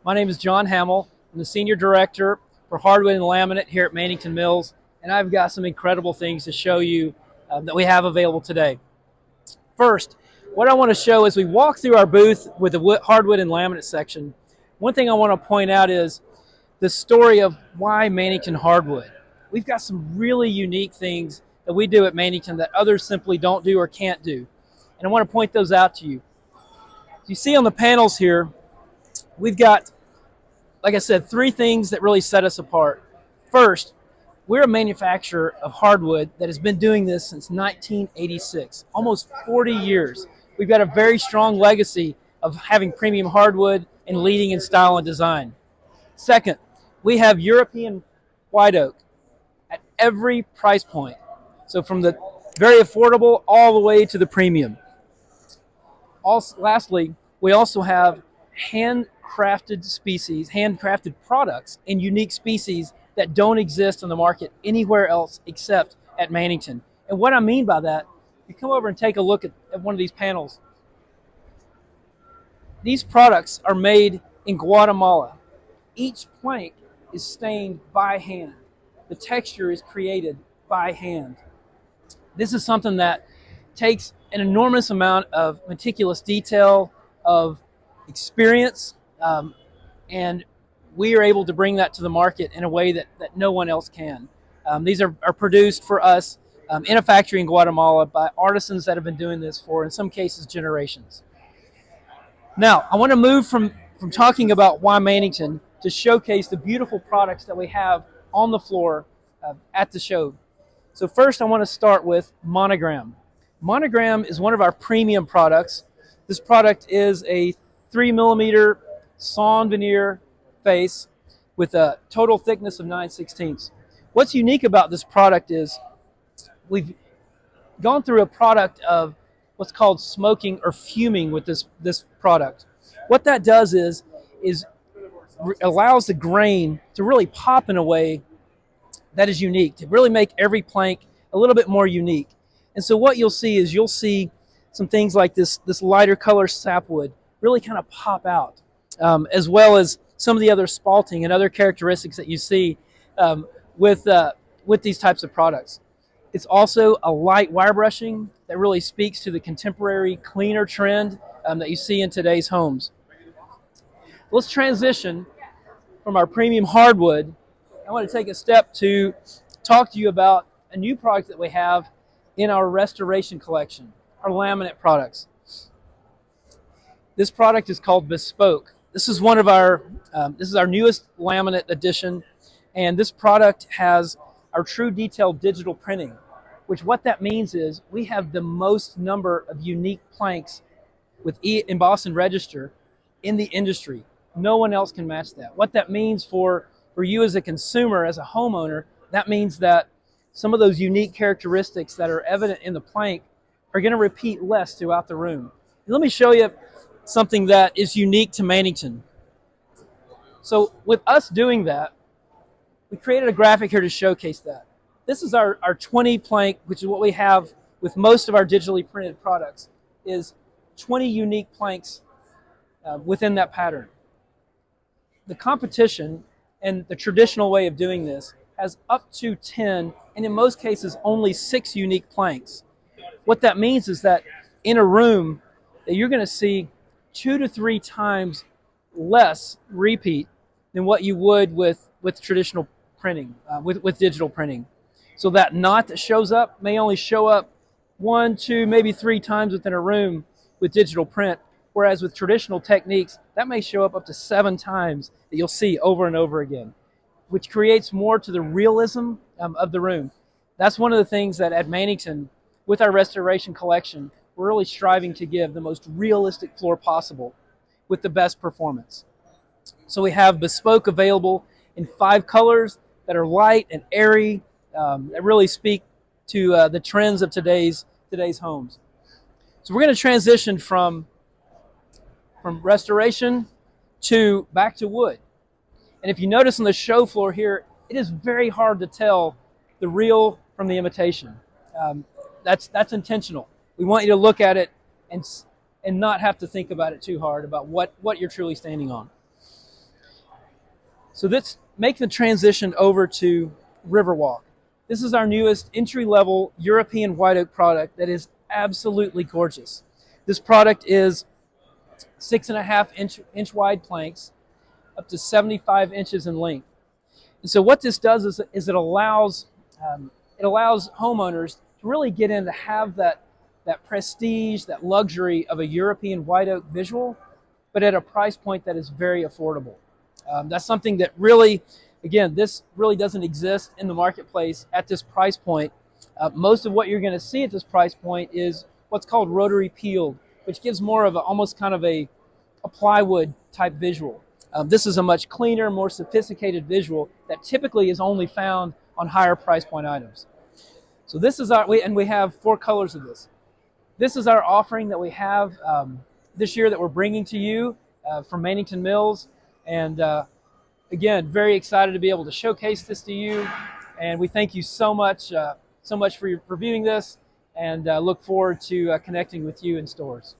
My name is John Hammel. I'm the Senior Director for Hardwood and Laminate here at Mannington Mills, and I've got some incredible things to show you that we have available today. First, what I want to show as we walk through our booth with the hardwood and laminate section, one thing I want to point out is the story of why Mannington Hardwood. We've got some really unique things that we do at Mannington that others simply don't do or can't do. And I want to point those out to you. You see on the panels here, we've got, like I said, three things that really set us apart. First, we're a manufacturer of hardwood that has been doing this since 1986, almost 40 years. We've got a very strong legacy of having premium hardwood and leading in style and design. Second, we have European white oak at every price point. So from the very affordable all the way to the premium. Also, lastly, we also have handcrafted species, handcrafted products and unique species that don't exist on the market anywhere else except at Mannington. And what I mean by that, you come over and take a look at one of these panels. These products are made in Guatemala. Each plank is stained by hand. The texture is created by hand. This is something that takes an enormous amount of meticulous detail, of experience, and we are able to bring that to the market in a way that no one else can. These are produced for us in a factory in Guatemala by artisans that have been doing this for, in some cases, generations. Now, I want to move from talking about why Mannington to showcase the beautiful products that we have on the floor at the show. So first, I want to start with Monogram. Monogram is one of our premium products. This product is a 3mm sawn veneer face with a total thickness of 9/16. What's unique about this product is we've gone through a product of what's called smoking or fuming with this product. What that does is allows the grain to really pop in a way that is unique, to really make every plank a little bit more unique. And so what you'll see some things like this lighter color sapwood really kind of pop out, as well as some of the other spalting and other characteristics that you see with these types of products. It's also a light wire brushing that really speaks to the contemporary cleaner trend that you see in today's homes. Let's transition from our premium hardwood. I want to take a step to talk to you about a new product that we have in our restoration collection, our laminate products. This product is called Bespoke. This is one of our our newest laminate edition, and this product has our true detail digital printing, which what that means is we have the most number of unique planks with emboss and register in the industry. No one else can match that. What that means for you as a consumer, as a homeowner, that means that some of those unique characteristics that are evident in the plank are going to repeat less throughout the room. Let me show you something that is unique to Mannington. So with us doing that, we created a graphic here to showcase that. This is our 20 plank, which is what we have with most of our digitally printed products, is 20 unique planks within that pattern. The competition and the traditional way of doing this has up to 10, and in most cases only 6 unique planks. What that means is that in a room that you're going to see 2 to 3 times less repeat than what you would with traditional printing, with digital printing. So that knot that shows up may only show up 1, 2, maybe 3 times within a room with digital print, whereas with traditional techniques, that may show up to 7 times that you'll see over and over again, which creates more to the realism of the room. That's one of the things that at Mannington, with our restoration collection, we're really striving to give the most realistic floor possible with the best performance. So we have Bespoke available in 5 colors that are light and airy, that really speak to the trends of today's homes. So we're going to transition from restoration back to wood. And if you notice on the show floor here, it is very hard to tell the real from the imitation. That's intentional. We want you to look at it and not have to think about it too hard about what you're truly standing on. So let's make the transition over to Riverwalk. This is our newest entry-level European white oak product that is absolutely gorgeous. This product is 6.5 inch wide planks, up to 75 inches in length. And so what this does is it allows homeowners to really get in to have that prestige, that luxury of a European white oak visual, but at a price point that is very affordable. That's something that really, again, this really doesn't exist in the marketplace at this price point. Most of what you're going to see at this price point is what's called rotary peeled, which gives more of almost kind of a plywood type visual. This is a much cleaner, more sophisticated visual that typically is only found on higher price point items. So this is we have 4 colors of this. This is our offering that we have this year that we're bringing to you from Mannington Mills. And again, very excited to be able to showcase this to you. And we thank you so much for viewing this, and look forward to connecting with you in stores.